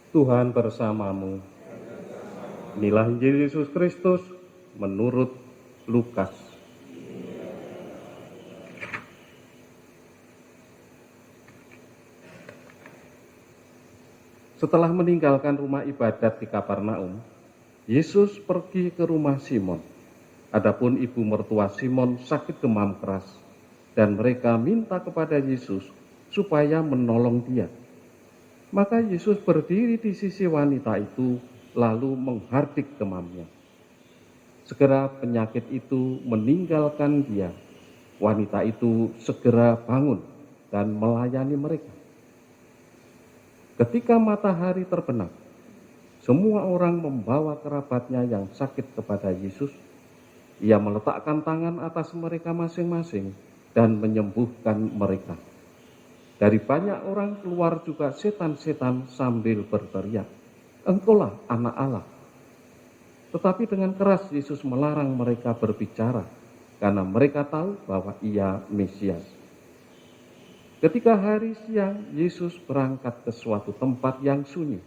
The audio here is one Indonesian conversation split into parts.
Tuhan bersamamu. Inilah Injil Yesus Kristus menurut Lukas. Setelah meninggalkan rumah ibadat di Kapernaum, Yesus pergi ke rumah Simon. Adapun ibu mertua Simon sakit demam keras, dan mereka minta kepada Yesus supaya menolong dia. Maka Yesus berdiri di sisi wanita itu, lalu menghardik demamnya. Segera penyakit itu meninggalkan dia. Wanita itu segera bangun dan melayani mereka. Ketika matahari terbenam, semua orang membawa kerabatnya yang sakit kepada Yesus. Ia meletakkan tangan atas mereka masing-masing dan menyembuhkan mereka. Dari banyak orang keluar juga setan-setan sambil berteriak, "Engkaulah Anak Allah." Tetapi dengan keras Yesus melarang mereka berbicara, karena mereka tahu bahwa ia Mesias. Ketika hari siang, Yesus berangkat ke suatu tempat yang sunyi.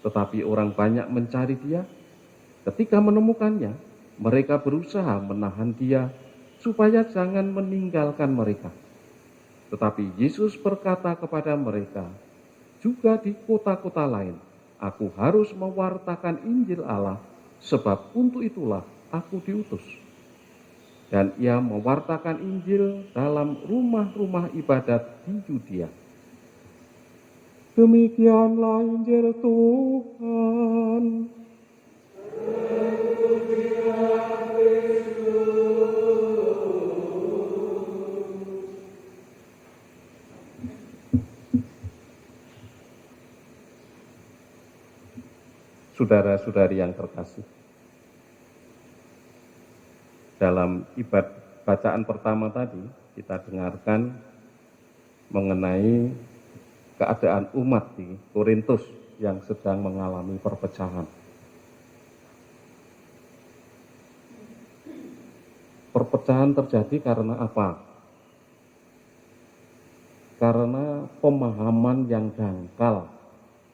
Tetapi orang banyak mencari dia. Ketika menemukannya, mereka berusaha menahan dia supaya jangan meninggalkan mereka. Tetapi Yesus berkata kepada mereka, "Juga di kota-kota lain, aku harus mewartakan Injil Allah, sebab untuk itulah aku diutus." Dan ia mewartakan Injil dalam rumah-rumah ibadat di Yudea. Demikianlah Injil Tuhan. Saudara-saudari yang terkasih, dalam bacaan pertama tadi kita dengarkan mengenai keadaan umat di Korintus yang sedang mengalami perpecahan. Perpecahan terjadi karena apa? Karena pemahaman yang dangkal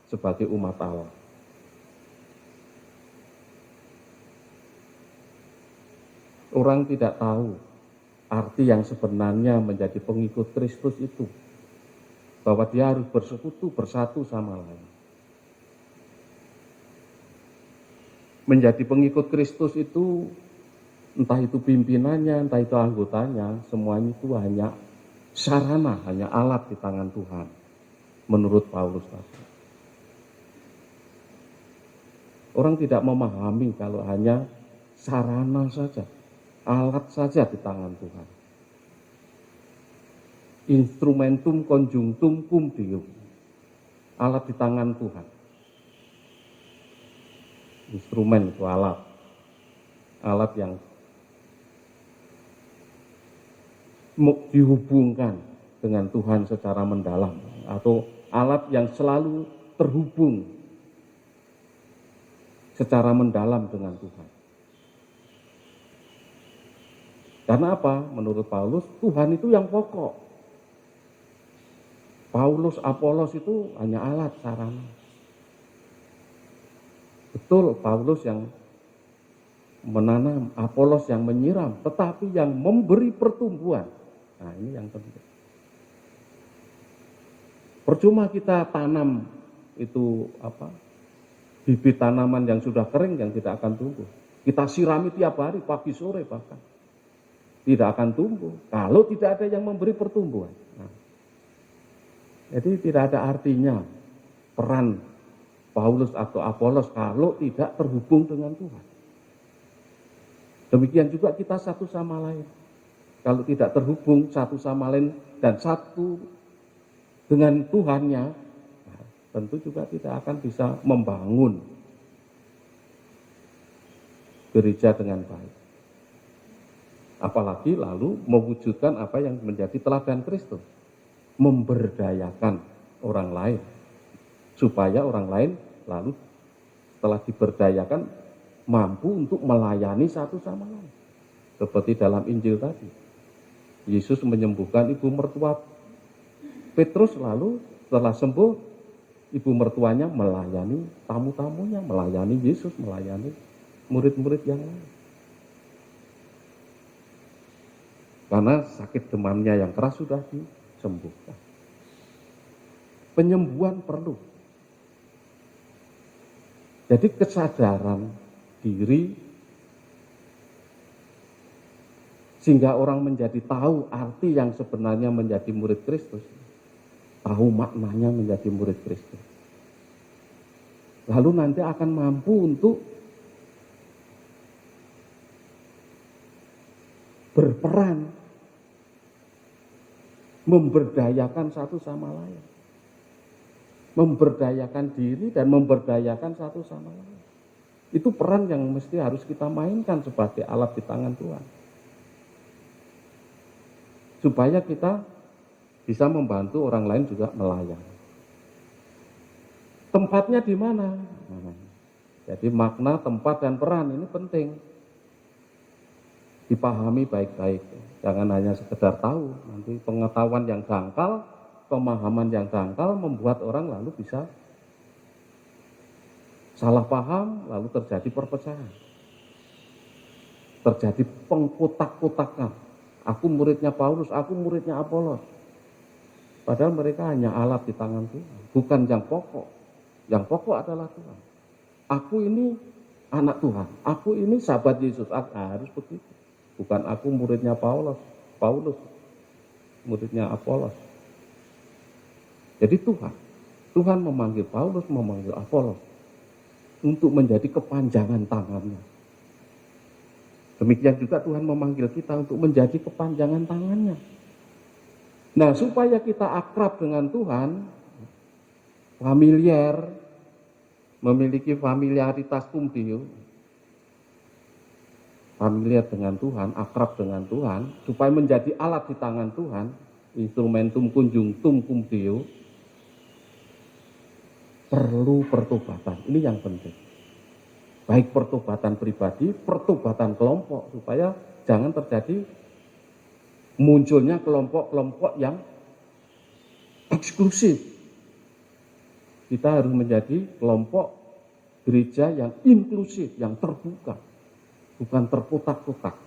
sebagai umat Allah. Orang tidak tahu arti yang sebenarnya menjadi pengikut Kristus itu, bahwa dia harus bersekutu, bersatu sama lain. Menjadi pengikut Kristus itu, entah itu pimpinannya, entah itu anggotanya, semuanya itu hanya sarana, hanya alat di tangan Tuhan, menurut Paulus tadi. Orang tidak memahami kalau hanya sarana saja, alat saja di tangan Tuhan. Instrumentum conjunctum cum Deum, alat di tangan Tuhan. Instrumen itu alat yang dihubungkan dengan Tuhan secara mendalam, atau alat yang selalu terhubung secara mendalam dengan Tuhan. Karena apa? Menurut Paulus, Tuhan itu yang pokok. Paulus, Apolos itu hanya alat, sarana. Betul, Paulus yang menanam, Apolos yang menyiram, tetapi yang memberi pertumbuhan. Nah, ini yang penting. Percuma kita tanam itu bibit tanaman yang sudah kering yang tidak akan tumbuh. Kita sirami tiap hari, pagi sore bahkan. Tidak akan tumbuh kalau tidak ada yang memberi pertumbuhan. Nah, jadi tidak ada artinya peran Paulus atau Apolos kalau tidak terhubung dengan Tuhan. Demikian juga kita satu sama lain. Kalau tidak terhubung satu sama lain dan satu dengan Tuhannya, nah, tentu juga tidak akan bisa membangun gereja dengan baik. Apalagi lalu mewujudkan apa yang menjadi teladan Kristus, memberdayakan orang lain, supaya orang lain lalu setelah diberdayakan mampu untuk melayani satu sama lain. Seperti dalam Injil tadi, Yesus menyembuhkan ibu mertua Petrus, lalu setelah sembuh ibu mertuanya melayani tamu-tamunya, melayani Yesus, melayani murid-murid yang lain. Karena sakit demamnya yang keras sudah disembuhkan. Penyembuhan perlu. Jadi kesadaran diri sehingga orang menjadi tahu arti yang sebenarnya menjadi murid Kristus. Tahu maknanya menjadi murid Kristus. Lalu nanti akan mampu untuk berperan, memberdayakan satu sama lain. Memberdayakan diri dan memberdayakan satu sama lain. Itu peran yang mesti harus kita mainkan sebagai alat di tangan Tuhan. Supaya kita bisa membantu orang lain juga melayani. Tempatnya di mana? Jadi makna, tempat, dan peran ini penting. Dipahami baik-baik. Jangan hanya sekedar tahu. Nanti pengetahuan yang dangkal, pemahaman yang dangkal membuat orang lalu bisa salah paham, lalu terjadi perpecahan. Terjadi pengkotak-kotakan. Aku muridnya Paulus, aku muridnya Apolos. Padahal mereka hanya alat di tangan Tuhan, bukan yang pokok. Yang pokok adalah Tuhan. Aku ini anak Tuhan, aku ini sahabat Yesus, harus begitu. Bukan aku muridnya Paulus, muridnya Apolos. Jadi Tuhan memanggil Paulus, memanggil Apolos untuk menjadi kepanjangan tangannya. Demikian juga Tuhan memanggil kita untuk menjadi kepanjangan tangannya. Nah, supaya kita akrab dengan Tuhan, familiar, memiliki familiaritas cum Deo, familiar dengan Tuhan, akrab dengan Tuhan, supaya menjadi alat di tangan Tuhan, instrumentum conjunctum cum Deo, perlu pertobatan. Ini yang penting. Baik pertobatan pribadi, pertobatan kelompok, supaya jangan terjadi munculnya kelompok-kelompok yang eksklusif. Kita harus menjadi kelompok gereja yang inklusif, yang terbuka, bukan terkotak-kotak,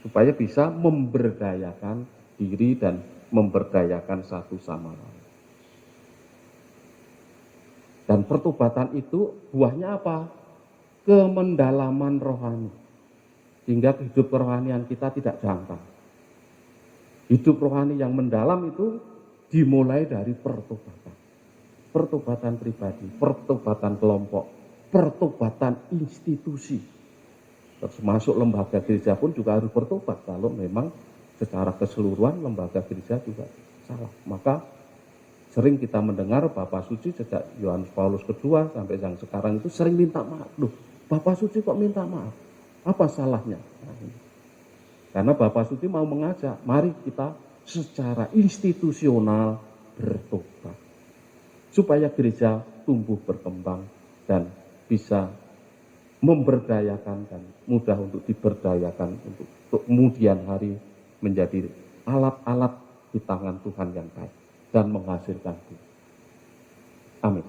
supaya bisa memberdayakan diri dan memberdayakan satu sama lain. Dan pertobatan itu buahnya apa? Kemendalaman rohani, sehingga hidup kerohanian kita tidak dangkal. Hidup rohani yang mendalam itu dimulai dari pertobatan. Pertobatan pribadi, pertobatan kelompok, pertobatan institusi. Termasuk lembaga gereja pun juga harus bertobat. Kalau memang secara keseluruhan lembaga gereja juga salah. Maka sering kita mendengar Bapak Suci sejak Yohanes Paulus II sampai yang sekarang itu sering minta maaf. Loh, Bapak Suci kok minta maaf? Apa salahnya? Karena Bapak Suci mau mengajak, mari kita secara institusional bertobat. Supaya gereja tumbuh berkembang dan bisa memberdayakan dan mudah untuk diberdayakan untuk kemudian hari menjadi alat-alat di tangan Tuhan yang baik dan menghasilkan Tuhan. Amin.